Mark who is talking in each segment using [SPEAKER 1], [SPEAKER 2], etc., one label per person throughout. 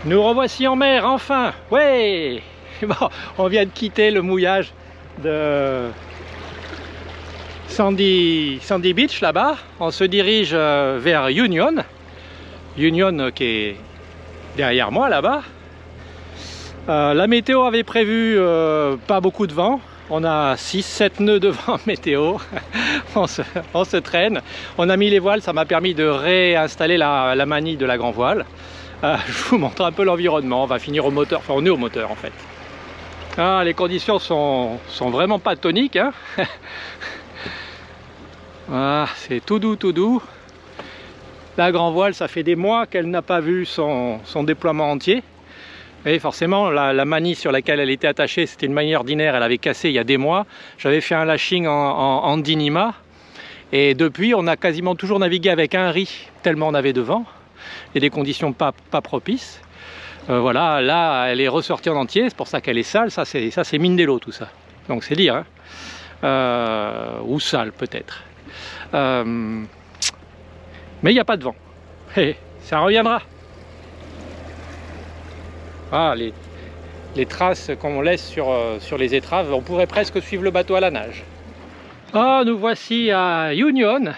[SPEAKER 1] Nous revoici en mer, enfin. Ouais. Bon, on vient de quitter le mouillage de Sandy Beach là-bas. On se dirige vers Union qui est derrière moi là-bas. La météo avait prévu pas beaucoup de vent. On a 6-7 nœuds de vent météo. on se traîne. On a mis les voiles, ça m'a permis de réinstaller la manille de la grand voile. Je vous montre un peu l'environnement. On va finir au moteur, enfin on est au moteur en fait. Ah, les conditions sont vraiment pas toniques, hein. Ah, c'est tout doux, tout doux. La grand voile, ça fait des mois qu'elle n'a pas vu son déploiement entier. Et forcément, la manille sur laquelle elle était attachée, c'était une manille ordinaire, elle avait cassé il y a des mois. J'avais fait un lashing en Dynima. Et depuis, on a quasiment toujours navigué avec un riz, tellement on avait de vent. Et des conditions pas propices. Voilà, là, elle est ressortie en entier, c'est pour ça qu'elle est sale. Ça, c'est Mindelo, tout ça. Donc, c'est dire. Hein. Ou sale, peut-être. Mais il n'y a pas de vent. Et ça reviendra. Ah, les traces qu'on laisse sur les étraves, on pourrait presque suivre le bateau à la nage. Ah, nous voici à Union,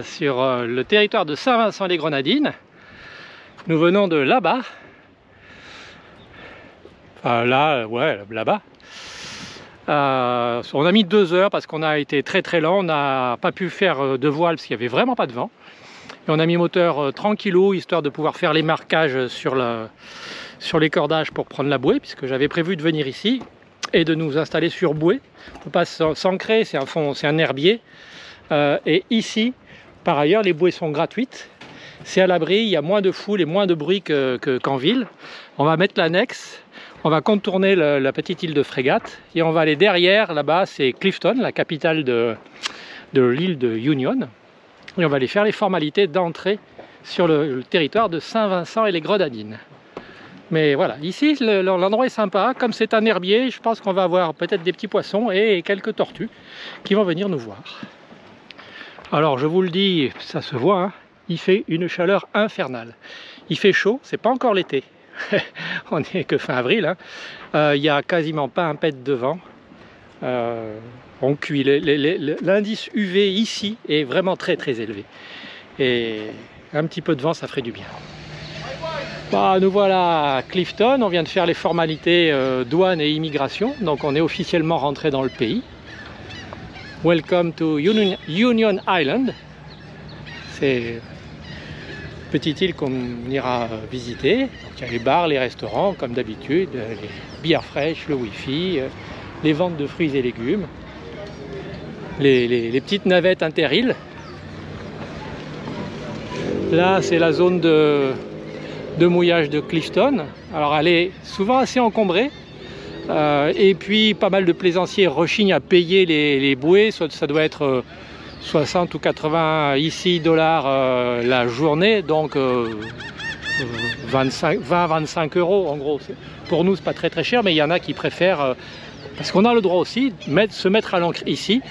[SPEAKER 1] sur le territoire de Saint-Vincent-les-Grenadines. Nous venons de là-bas. Enfin, là, ouais, là-bas. On a mis 2 heures parce qu'on a été très lent. On n'a pas pu faire de voile parce qu'il n'y avait vraiment pas de vent. Et on a mis moteur tranquillou, histoire de pouvoir faire les marquages sur les cordages pour prendre la bouée, puisque j'avais prévu de venir ici et de nous installer sur bouée. On ne peut pas s'ancrer, c'est un herbier. Et ici, par ailleurs, les bouées sont gratuites. C'est à l'abri, il y a moins de foule et moins de bruit qu'en ville. On va mettre l'annexe, on va contourner la petite île de Frégate et on va aller derrière, là-bas, c'est Clifton, la capitale de l'île de Union. Et on va aller faire les formalités d'entrée sur le territoire de Saint-Vincent et les Grenadines. Mais voilà, ici l'endroit est sympa, comme c'est un herbier, je pense qu'on va avoir peut-être des petits poissons et quelques tortues qui vont venir nous voir. Alors je vous le dis, ça se voit, hein, il fait une chaleur infernale. Il fait chaud, c'est pas encore l'été, on n'est que fin avril, hein. Il n'y a quasiment pas un pet de vent. On cuit, l'indice UV ici est vraiment très élevé. Et un petit peu de vent, ça ferait du bien. Bah, nous voilà à Clifton, on vient de faire les formalités douane et immigration, donc on est officiellement rentré dans le pays. Welcome to Union Island. C'est une petite île qu'on ira visiter. Donc, il y a les bars, les restaurants, comme d'habitude, les bières fraîches, le wifi, les ventes de fruits et légumes, les petites navettes inter-îles. Là, c'est la zone de mouillage de Clifton. Alors elle est souvent assez encombrée et puis pas mal de plaisanciers rechignent à payer les bouées. Ça doit être 60 ou 80 ici dollars la journée, donc 20-25 euros en gros. Pour nous c'est pas très cher, mais il y en a qui préfèrent parce qu'on a le droit aussi de se mettre à l'ancre ici,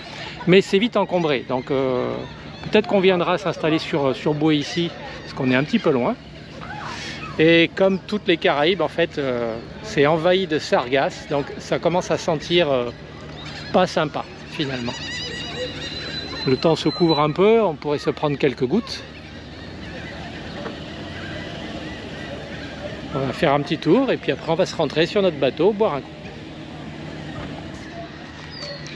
[SPEAKER 1] mais c'est vite encombré, donc peut-être qu'on viendra s'installer sur bouée ici parce qu'on est un petit peu loin. Et comme toutes les Caraïbes, en fait, c'est envahi de sargasses, donc ça commence à sentir pas sympa, finalement. Le temps se couvre un peu, on pourrait se prendre quelques gouttes. On va faire un petit tour, et puis après on va se rentrer sur notre bateau, boire un coup.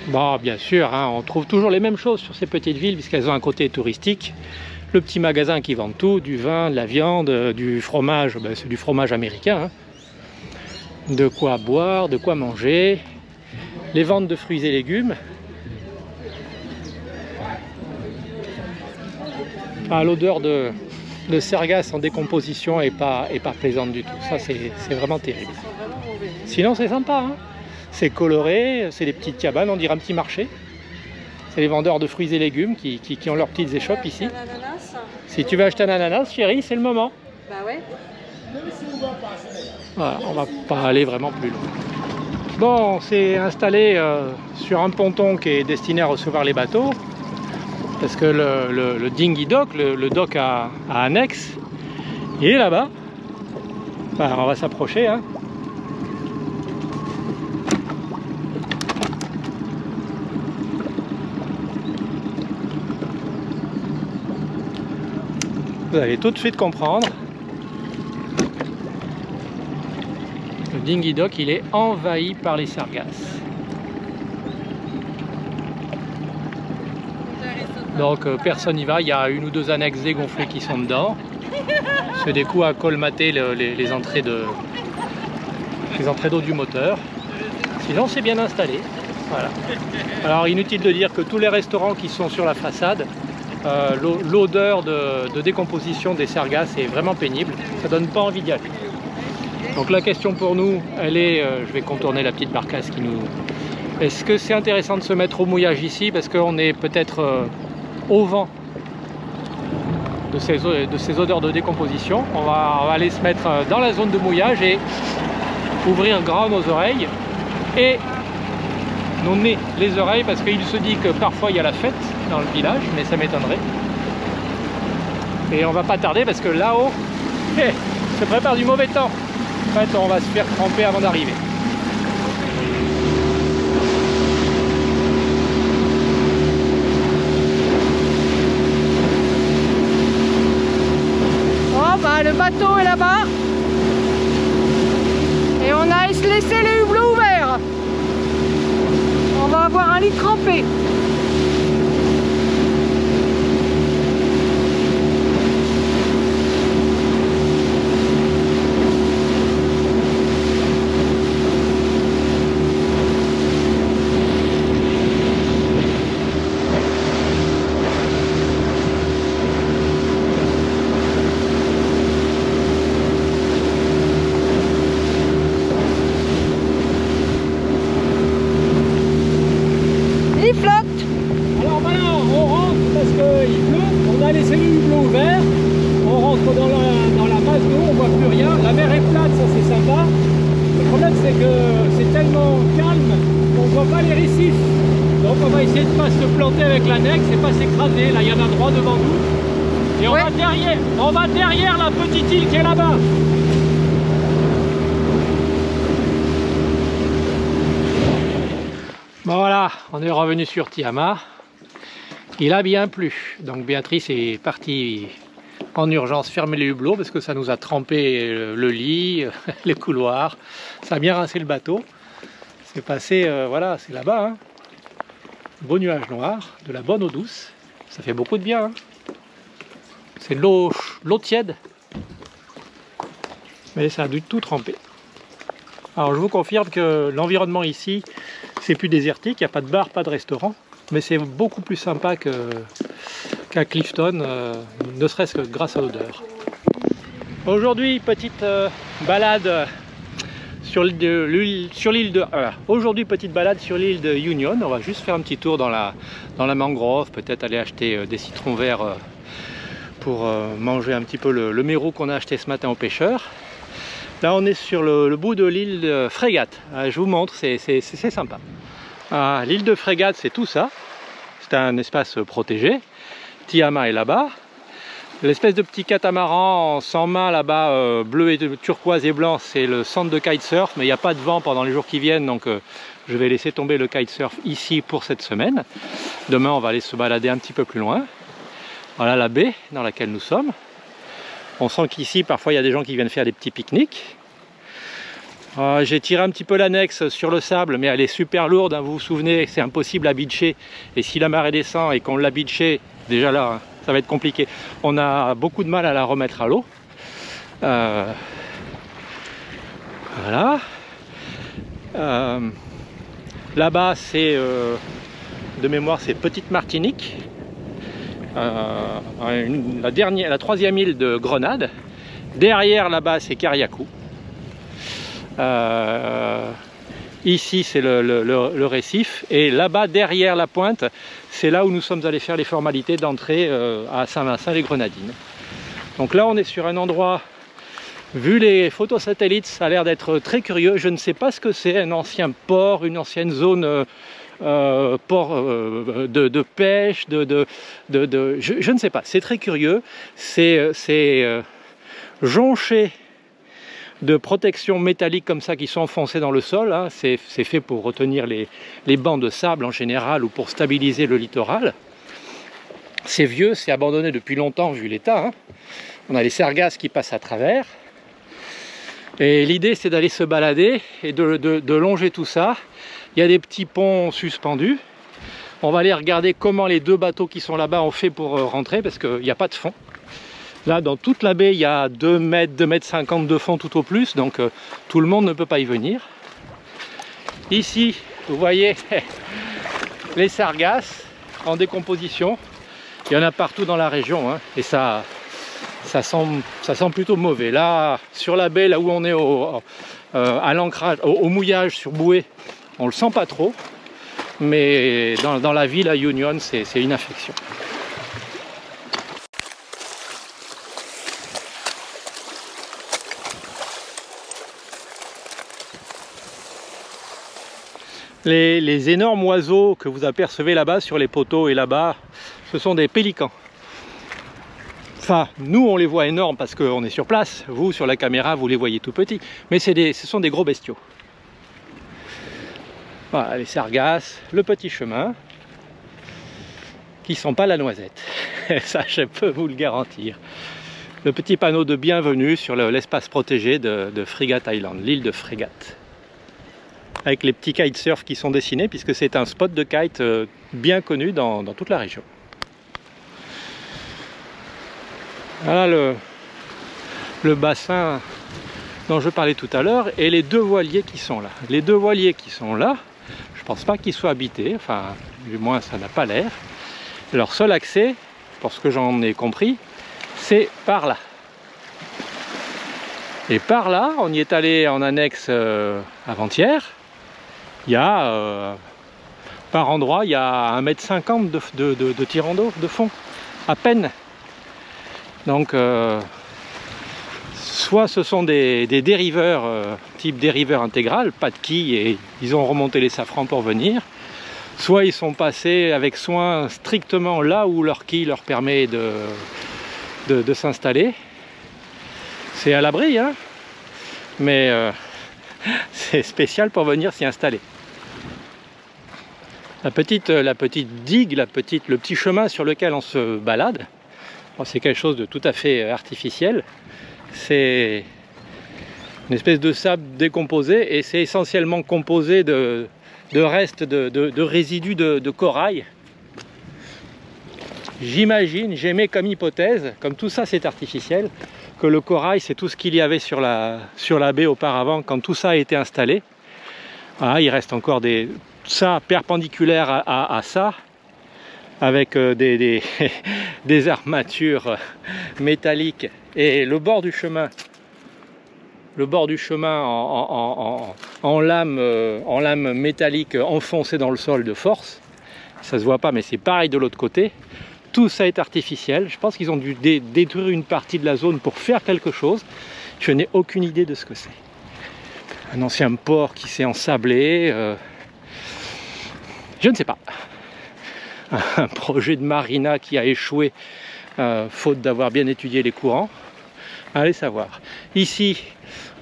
[SPEAKER 1] Bon, bien sûr, hein, on trouve toujours les mêmes choses sur ces petites villes, puisqu'elles ont un côté touristique. Le petit magasin qui vend tout, du vin, de la viande, du fromage, ben c'est du fromage américain, hein. De quoi boire, de quoi manger, les ventes de fruits et légumes. Ah, l'odeur de sargasse en décomposition est pas plaisante du tout, ça c'est vraiment terrible. Sinon c'est sympa, hein. C'est coloré, c'est des petites cabanes, on dirait un petit marché. C'est les vendeurs de fruits et légumes qui ont leurs petites échoppes ici. Si tu veux acheter un ananas, chérie, c'est le moment.
[SPEAKER 2] Bah ouais.
[SPEAKER 1] Voilà, on va pas aller vraiment plus loin. Bon, on s'est installé sur un ponton qui est destiné à recevoir les bateaux. Parce que le dinghy dock, le dock à annexe, il est là-bas. Enfin, on va s'approcher, hein. Vous allez tout de suite comprendre. Le Dingy Dock, il est envahi par les sargasses. Donc personne n'y va, il y a une ou deux annexes dégonflées qui sont dedans. C'est des coups à colmater les entrées d'eau du moteur. Sinon c'est bien installé. Voilà. Alors inutile de dire que tous les restaurants qui sont sur la façade, l'odeur de décomposition des sargasses est vraiment pénible. Ça donne pas envie d'y aller. Donc la question pour nous, elle est, je vais contourner la petite barcasse qui nous... Est-ce que c'est intéressant de se mettre au mouillage ici parce qu'on est peut-être au vent de ces odeurs de décomposition? On va aller se mettre dans la zone de mouillage et ouvrir grand nos oreilles et nos nez, les oreilles, parce qu'il se dit que parfois il y a la fête dans le village, mais ça m'étonnerait. Et on va pas tarder parce que là-haut, se prépare du mauvais temps. En fait, on va se faire tremper avant d'arriver.
[SPEAKER 2] Oh bah le bateau est là-bas. Et on a laissé les hublots ouverts. On va avoir un lit trempé.
[SPEAKER 1] Là, il y en a droit devant nous. Et on va derrière la petite île qui est là-bas. Bon, voilà, on est revenu sur Tiama. Il a bien plu. Donc Béatrice est partie en urgence fermer les hublots parce que ça nous a trempé le lit, les couloirs. Ça a bien rincé le bateau. C'est passé, voilà, c'est là-bas. Hein. Beau nuage noir, de la bonne eau douce. Ça fait beaucoup de bien. Hein. C'est de l'eau tiède. Mais ça a dû tout tremper. Alors je vous confirme que l'environnement ici, c'est plus désertique. Il n'y a pas de bar, pas de restaurant. Mais c'est beaucoup plus sympa qu'à Clifton, ne serait-ce que grâce à l'odeur. Aujourd'hui, petite balade sur l'île de... Aujourd'hui, petite balade sur l'île de Union. On va juste faire un petit tour dans la mangrove, peut-être aller acheter des citrons verts pour manger un petit peu le mérou qu'on a acheté ce matin aux pêcheurs. Là, on est sur le bout de l'île de Frégate. Je vous montre, c'est sympa. L'île de Frégate, c'est tout ça. C'est un espace protégé. Tiama est là-bas. L'espèce de petit catamaran sans mât là-bas, bleu et turquoise et blanc, c'est le centre de kitesurf, mais il n'y a pas de vent pendant les jours qui viennent, donc je vais laisser tomber le kitesurf ici pour cette semaine. Demain, on va aller se balader un petit peu plus loin. Voilà la baie dans laquelle nous sommes. On sent qu'ici, parfois, il y a des gens qui viennent faire des petits pique-niques. J'ai tiré un petit peu l'annexe sur le sable, mais elle est super lourde, hein, vous vous souvenez, c'est impossible à beacher. Et si la marée descend et qu'on l'a beaché, déjà là, hein, ça va être compliqué. On a beaucoup de mal à la remettre à l'eau. Voilà. Là-bas, c'est de mémoire, c'est Petite Martinique. La troisième île de Grenade. Derrière, là-bas, c'est Cariacou. Ici, c'est le récif. Et là-bas, derrière la pointe, c'est là où nous sommes allés faire les formalités d'entrée à Saint-Vincent-les-Grenadines. Donc là, on est sur un endroit, vu les photos satellites, ça a l'air d'être très curieux. Je ne sais pas ce que c'est, un ancien port, une ancienne zone port de pêche, je ne sais pas. C'est très curieux. C'est jonché de protection métallique comme ça qui sont enfoncés dans le sol, hein. C'est fait pour retenir les bancs de sable en général ou pour stabiliser le littoral. C'est vieux, c'est abandonné depuis longtemps vu l'état, hein. On a les sargasses qui passent à travers. Et l'idée c'est d'aller se balader et de longer tout ça. Il y a des petits ponts suspendus. On va aller regarder comment les deux bateaux qui sont là-bas ont fait pour rentrer parce qu'il n'y a pas de fond. Là dans toute la baie il y a 2 mètres, 2 mètres 50 de fond tout au plus, donc tout le monde ne peut pas y venir. Ici vous voyez les sargasses en décomposition. Il y en a partout dans la région, hein, et ça sent plutôt mauvais. Là, sur la baie, là où on est à l'ancrage, au mouillage sur bouée, on le sent pas trop. Mais dans la ville à Union, c'est une infection. Les énormes oiseaux que vous apercevez là-bas sur les poteaux et là-bas, ce sont des pélicans. Enfin, nous on les voit énormes parce qu'on est sur place. Vous, sur la caméra, vous les voyez tout petits. Mais ce sont des gros bestiaux. Voilà, les sargasses, le petit chemin, qui ne sont pas la noisette. Ça, je peux vous le garantir. Le petit panneau de bienvenue sur l'espace protégé de Fregat Island, l'île de Fregat. Avec les petits kitesurf qui sont dessinés, puisque c'est un spot de kite bien connu dans toute la région. Voilà le bassin dont je parlais tout à l'heure et les deux voiliers qui sont là. Les deux voiliers qui sont là, je pense pas qu'ils soient habités, enfin du moins ça n'a pas l'air. Leur seul accès, pour ce que j'en ai compris, c'est par là. Et par là, on y est allé en annexe avant-hier. Il y a par endroit, il y a 1,50 m de tirant d'eau, de fond, à peine. Donc soit ce sont des dériveurs type dériveur intégral, pas de quilles, et ils ont remonté les safrans pour venir, soit ils sont passés avec soin strictement là où leur quille leur permet de s'installer. C'est à l'abri, hein, mais c'est spécial pour venir s'y installer. La petite digue, le petit chemin sur lequel on se balade, c'est quelque chose de tout à fait artificiel. C'est une espèce de sable décomposé et c'est essentiellement composé de restes, de résidus de corail. J'imagine, j'émets comme hypothèse, comme tout ça c'est artificiel, que le corail c'est tout ce qu'il y avait sur la baie auparavant quand tout ça a été installé. Voilà, il reste encore ça perpendiculaire à ça, avec des armatures métalliques et le bord du chemin en lame métallique enfoncée dans le sol de force. Ça se voit pas mais c'est pareil de l'autre côté. Tout ça est artificiel. Je pense qu'ils ont dû détruire une partie de la zone pour faire quelque chose. Je n'ai aucune idée de ce que c'est. Un ancien port qui s'est ensablé. Je ne sais pas. Un projet de marina qui a échoué faute d'avoir bien étudié les courants. Allez savoir. Ici,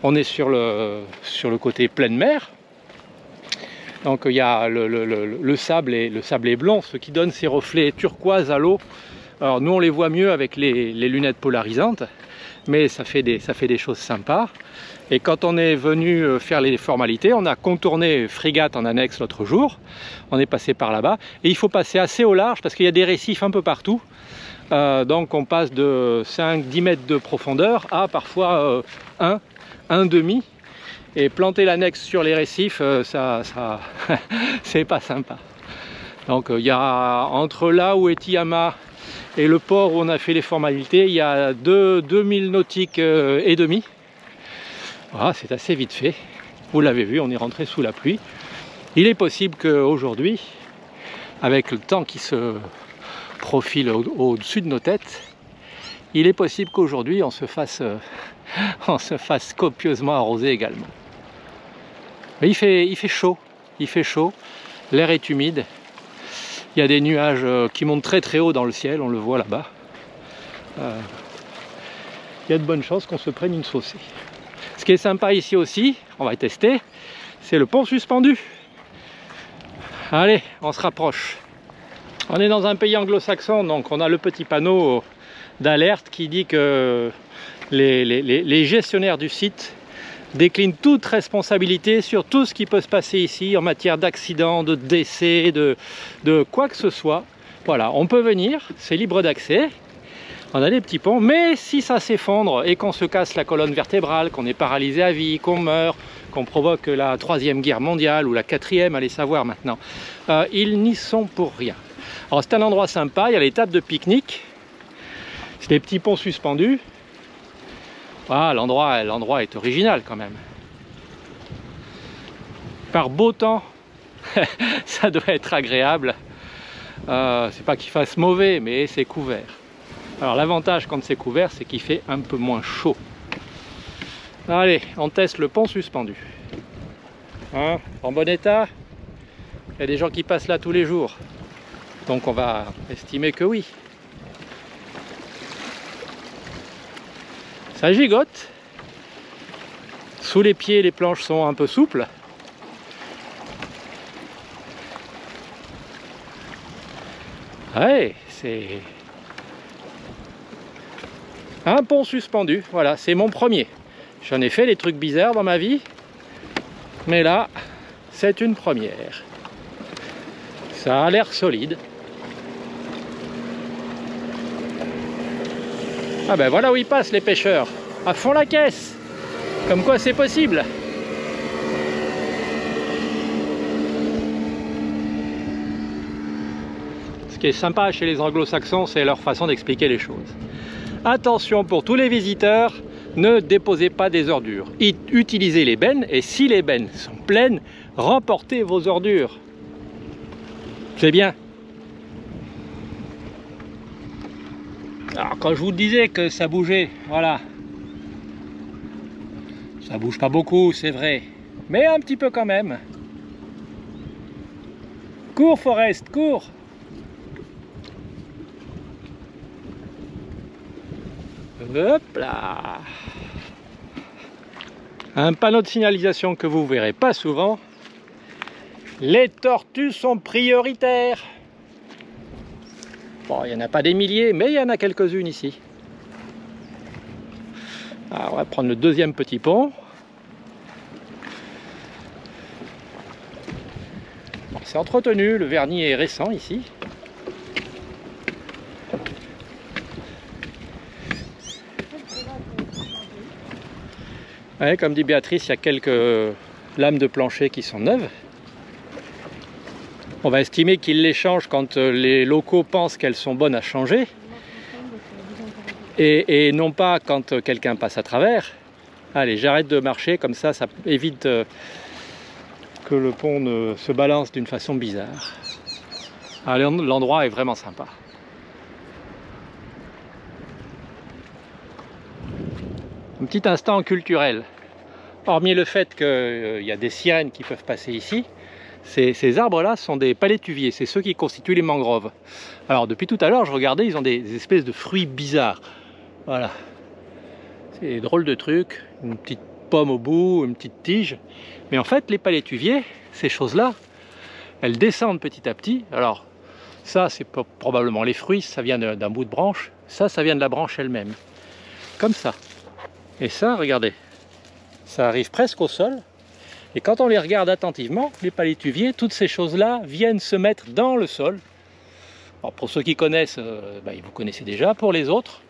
[SPEAKER 1] on est sur le côté pleine mer. Donc il y a le sable est blanc, ce qui donne ces reflets turquoise à l'eau. Alors nous on les voit mieux avec les lunettes polarisantes, mais ça fait des choses sympas. Et quand on est venu faire les formalités, on a contourné Fregat en annexe l'autre jour. On est passé par là-bas. Et il faut passer assez au large parce qu'il y a des récifs un peu partout. Donc on passe de 5-10 mètres de profondeur à parfois 1,5. Et planter l'annexe sur les récifs, ça c'est pas sympa. Donc il y a entre là où est Tiyama et le port où on a fait les formalités, il y a 2000 nautiques et demi. Voilà, c'est assez vite fait. Vous l'avez vu, on est rentré sous la pluie. Il est possible qu'aujourd'hui, avec le temps qui se profile au-dessus de nos têtes, il est possible qu'aujourd'hui on se fasse copieusement arroser également. Mais il fait chaud, l'air est humide, il y a des nuages qui montent très très haut dans le ciel, on le voit là-bas. Il y a de bonnes chances qu'on se prenne une saucée. Ce qui est sympa ici aussi, on va tester, c'est le pont suspendu. Allez, on se rapproche. On est dans un pays anglo-saxon, donc on a le petit panneau d'alerte qui dit que les gestionnaires du site déclinent toute responsabilité sur tout ce qui peut se passer ici en matière d'accident, de décès, de quoi que ce soit. Voilà, on peut venir, c'est libre d'accès. On a des petits ponts, mais si ça s'effondre et qu'on se casse la colonne vertébrale, qu'on est paralysé à vie, qu'on meurt, qu'on provoque la 3e guerre mondiale ou la 4e, allez savoir maintenant, ils n'y sont pour rien. Alors c'est un endroit sympa, il y a les tables de pique-nique, c'est des petits ponts suspendus. Voilà, l'endroit est original quand même. Par beau temps, ça doit être agréable. C'est pas qu'il fasse mauvais, mais c'est couvert. Alors l'avantage quand c'est couvert, c'est qu'il fait un peu moins chaud. Allez, on teste le pont suspendu. Hein, en bon état? Il y a des gens qui passent là tous les jours. Donc on va estimer que oui. Ça gigote. Sous les pieds, les planches sont un peu souples. Ouais, c'est un pont suspendu. Voilà, c'est mon premier. J'en ai fait des trucs bizarres dans ma vie, mais là, c'est une première. Ça a l'air solide. Ah ben voilà où ils passent les pêcheurs, à fond la caisse. Comme quoi c'est possible. Ce qui est sympa chez les anglo-saxons, c'est leur façon d'expliquer les choses. Attention pour tous les visiteurs, ne déposez pas des ordures. Utilisez les bennes et si les bennes sont pleines, remportez vos ordures. C'est bien. Alors quand je vous disais que ça bougeait, voilà. Ça bouge pas beaucoup, c'est vrai. Mais un petit peu quand même. Cours Forest, cours! Hop là! Un panneau de signalisation que vous verrez pas souvent. Les tortues sont prioritaires. Bon, il n'y en a pas des milliers, mais il y en a quelques-unes ici. Alors, on va prendre le deuxième petit pont. Bon, c'est entretenu, le vernis est récent ici. Ouais, comme dit Béatrice, il y a quelques lames de plancher qui sont neuves. On va estimer qu'ils les changent quand les locaux pensent qu'elles sont bonnes à changer. Et non pas quand quelqu'un passe à travers. Allez, j'arrête de marcher, comme ça évite que le pont ne se balance d'une façon bizarre. Allez, l'endroit est vraiment sympa. Un petit instant culturel. Hormis le fait qu'il y a des sirènes qui peuvent passer ici, ces arbres-là sont des palétuviers, c'est ceux qui constituent les mangroves. Alors depuis tout à l'heure, je regardais, ils ont des espèces de fruits bizarres. Voilà. C'est des drôles de trucs, une petite pomme au bout, une petite tige. Mais en fait, les palétuviers, ces choses-là, elles descendent petit à petit. Alors, ça, c'est probablement les fruits, ça vient d'un bout de branche. Ça vient de la branche elle-même. Comme ça. Et ça, regardez, ça arrive presque au sol. Et quand on les regarde attentivement, les palétuviers, toutes ces choses-là viennent se mettre dans le sol. Alors pour ceux qui connaissent, vous connaissez déjà. Pour les autres,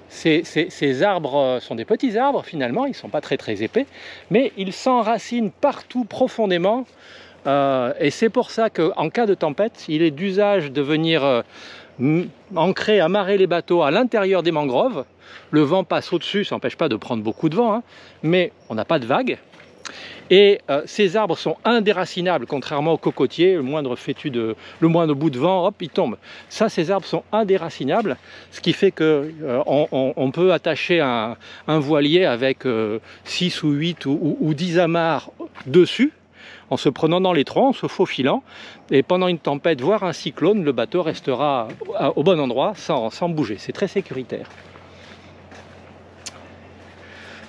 [SPEAKER 1] ces arbres sont des petits arbres finalement, ils ne sont pas très très épais, mais ils s'enracinent partout profondément. Et c'est pour ça qu'en cas de tempête, il est d'usage de venir ancrer, amarrer les bateaux à l'intérieur des mangroves. Le vent passe au-dessus, ça n'empêche pas de prendre beaucoup de vent, hein, mais on n'a pas de vagues. Et ces arbres sont indéracinables, contrairement aux cocotiers, le moindre bout de vent, hop, il tombe. Ça, ces arbres sont indéracinables, ce qui fait qu'on peut attacher un voilier avec 6 ou 8 ou 10 amarres dessus, en se prenant dans les troncs, en se faufilant, et pendant une tempête, voire un cyclone, le bateau restera au bon endroit sans bouger. C'est très sécuritaire.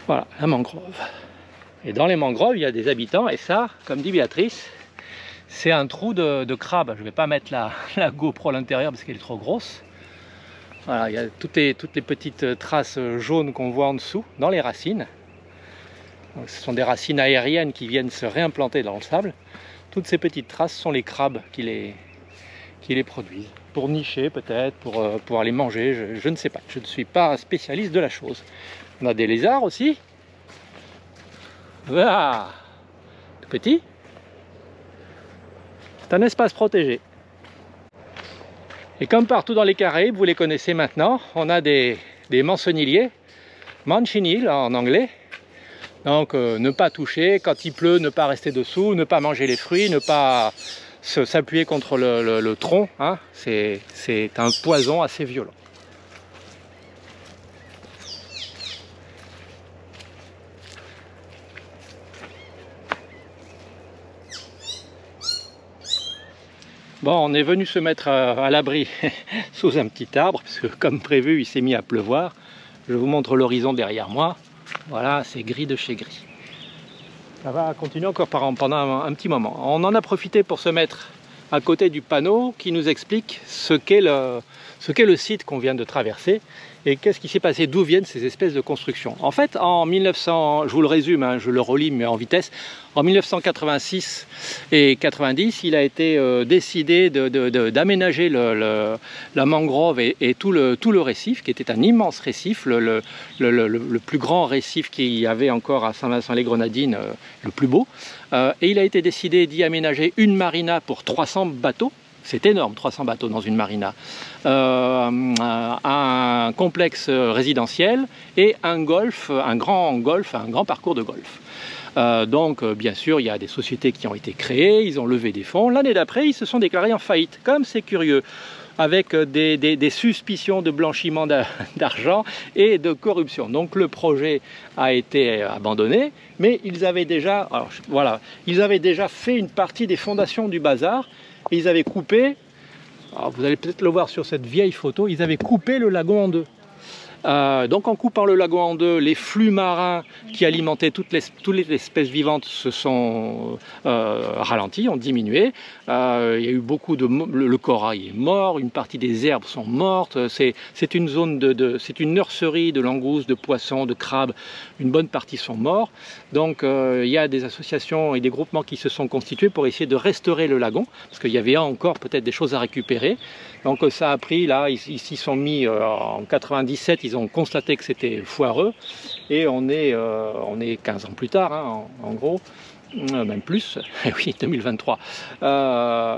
[SPEAKER 1] Voilà, la mangrove. Et dans les mangroves, il y a des habitants, et ça, comme dit Béatrice, c'est un trou de crabe. Je ne vais pas mettre la GoPro à l'intérieur parce qu'elle est trop grosse. Voilà, il y a toutes les petites traces jaunes qu'on voit en dessous, dans les racines. Donc, ce sont des racines aériennes qui viennent se réimplanter dans le sable. Toutes ces petites traces sont les crabes qui les produisent. Pour nicher peut-être, pour aller manger, je ne sais pas. Je ne suis pas un spécialiste de la chose. On a des lézards aussi. Voilà, tout petit. C'est un espace protégé. Et comme partout dans les Caraïbes, vous les connaissez maintenant, on a des mancenilliers, manchineel en anglais. Donc ne pas toucher, quand il pleut, ne pas rester dessous, ne pas manger les fruits, ne pas s'appuyer contre le tronc. Hein. C'est un poison assez violent. Bon, on est venu se mettre à l'abri sous un petit arbre, parce que comme prévu, il s'est mis à pleuvoir. Je vous montre l'horizon derrière moi. Voilà, c'est gris de chez gris. Ça va continuer encore pendant un petit moment. On en a profité pour se mettre à côté du panneau qui nous explique ce qu'est le site qu'on vient de traverser et qu'est-ce qui s'est passé, d'où viennent ces espèces de constructions. En fait, en 1900, je vous le résume, hein, je le relis mais en vitesse, en 1986 et 90, il a été décidé d'aménager la mangrove et tout le récif, qui était un immense récif, le plus grand récif qu'il y avait encore à Saint-Vincent-les-Grenadines, le plus beau. Et il a été décidé d'y aménager une marina pour 300 bateaux. C'est énorme, 300 bateaux dans une marina. Un complexe résidentiel et un golf, un grand parcours de golf. Donc, bien sûr, il y a des sociétés qui ont été créées, ils ont levé des fonds. L'année d'après, ils se sont déclarés en faillite. Comme c'est curieux, avec des suspicions de blanchiment d'argent et de corruption. Donc le projet a été abandonné, mais ils avaient déjà, ils avaient déjà fait une partie des fondations du bazar. Et ils avaient coupé, alors vous allez peut-être le voir sur cette vieille photo, ils avaient coupé le lagon en deux. Donc en coupant le lagon en deux, les flux marins qui alimentaient toutes les espèces vivantes se sont ralentis, ont diminué. Il y a eu beaucoup le corail est mort, une partie des herbes sont mortes. C'est une zone c'est une nurserie de langoustes, de poissons, de crabes. Une bonne partie sont morts. Donc il y a des associations et des groupements qui se sont constitués pour essayer de restaurer le lagon, parce qu'il y avait encore peut-être des choses à récupérer. Donc ça a pris, là, ils s'y sont mis en 97, ils ont constaté que c'était foireux, et on est 15 ans plus tard, hein, en gros, même plus, oui, 2023.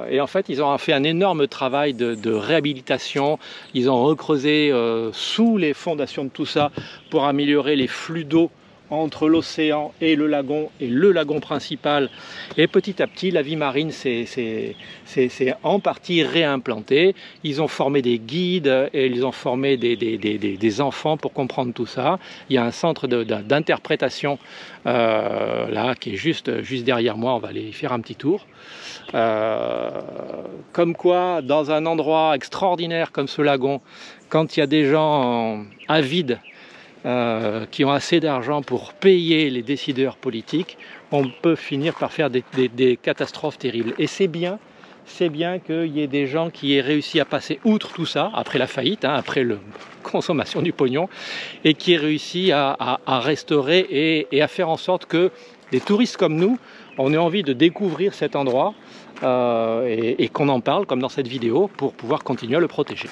[SPEAKER 1] Et en fait, ils ont fait un énorme travail de réhabilitation, ils ont recreusé sous les fondations de tout ça pour améliorer les flux d'eau entre l'océan et le lagon principal, et petit à petit la vie marine s'est en partie réimplantée. Ils ont formé des guides et ils ont formé des enfants pour comprendre tout ça. Il y a un centre d'interprétation là qui est juste derrière moi, on va aller y faire un petit tour. Comme quoi, dans un endroit extraordinaire comme ce lagon, quand il y a des gens avides qui ont assez d'argent pour payer les décideurs politiques, on peut finir par faire des catastrophes terribles. Et c'est bien qu'il y ait des gens qui aient réussi à passer outre tout ça, après la faillite, hein, après la consommation du pognon, et qui aient réussi à restaurer et à faire en sorte que des touristes comme nous, on ait envie de découvrir cet endroit et qu'on en parle, comme dans cette vidéo, pour pouvoir continuer à le protéger.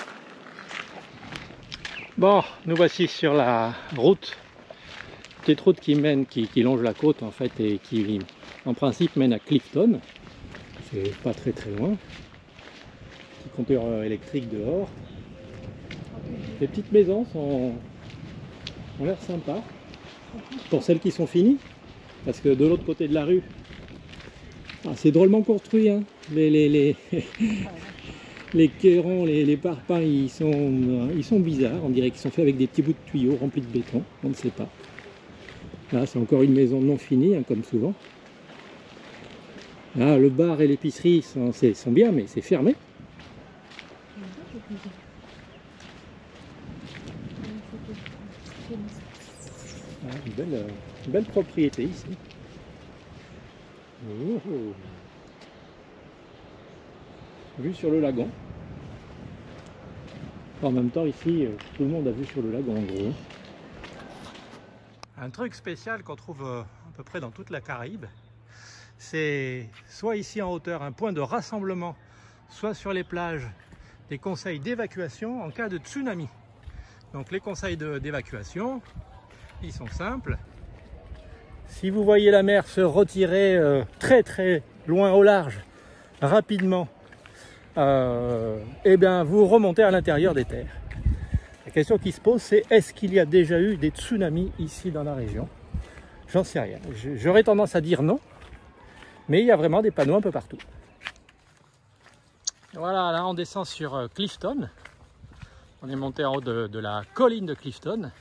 [SPEAKER 1] Bon, nous voici sur la route, petite route qui longe la côte en fait et qui en principe mène à Clifton. C'est pas très loin. Petit compteur électrique dehors. Les petites maisons ont l'air sympas pour celles qui sont finies, parce que de l'autre côté de la rue, c'est drôlement construit, hein. Les cairons, les parpaings, ils sont bizarres. On dirait qu'ils sont faits avec des petits bouts de tuyaux remplis de béton. On ne sait pas. Là, c'est encore une maison non finie, hein, comme souvent. Là, le bar et l'épicerie sont bien, mais c'est fermé. Une belle propriété ici. Oh. Vue sur le lagon. En même temps ici, tout le monde a vu sur le lagon en gros. Un truc spécial qu'on trouve à peu près dans toute la Caraïbe, c'est soit ici en hauteur un point de rassemblement, soit sur les plages des conseils d'évacuation en cas de tsunami. Donc les conseils d'évacuation, ils sont simples. Si vous voyez la mer se retirer très loin au large, rapidement, eh bien vous remontez à l'intérieur des terres. La question qui se pose, c'est est-ce qu'il y a déjà eu des tsunamis ici dans la région? J'en sais rien. J'aurais tendance à dire non, mais il y a vraiment des panneaux un peu partout. Voilà, là on descend sur Clifton. On est monté en haut de la colline de Clifton.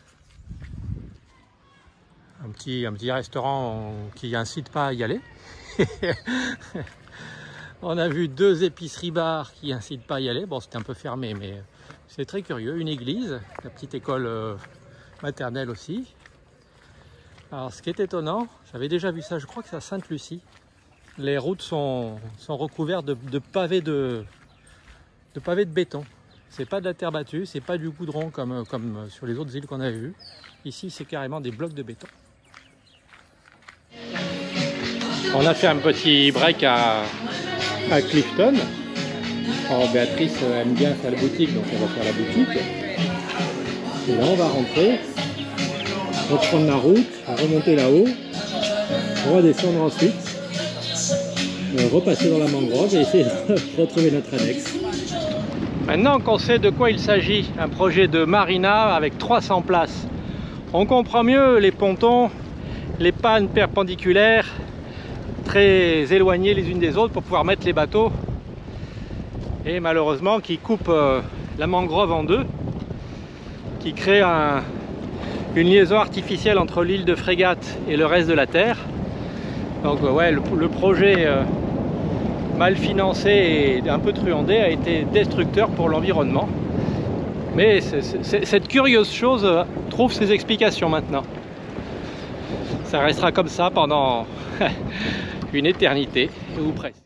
[SPEAKER 1] Un petit restaurant qui incite pas à y aller. On a vu 2 épiceries-bars qui incitent pas à y aller. Bon, c'était un peu fermé, mais c'est très curieux. Une église, la petite école maternelle aussi. Alors, ce qui est étonnant, j'avais déjà vu ça, je crois que c'est à Sainte-Lucie. Les routes sont recouvertes de pavés de béton. C'est pas de la terre battue, c'est pas du goudron comme sur les autres îles qu'on a vues. Ici, c'est carrément des blocs de béton. On a fait un petit break à Clifton. Alors, Béatrice aime bien faire la boutique, donc on va faire la boutique. Et là, on va rentrer, reprendre la route, remonter là-haut, on va descendre ensuite, repasser dans la mangrove et essayer de retrouver notre annexe. Maintenant qu'on sait de quoi il s'agit, un projet de marina avec 300 places, on comprend mieux les pontons, les pannes perpendiculaires, très éloignées les unes des autres pour pouvoir mettre les bateaux, et malheureusement qui coupent la mangrove en deux, qui crée une liaison artificielle entre l'île de Frégate et le reste de la terre. Donc ouais, le projet mal financé et un peu truandé a été destructeur pour l'environnement. Mais cette curieuse chose trouve ses explications maintenant. Ça restera comme ça pendant une éternité, ou presque.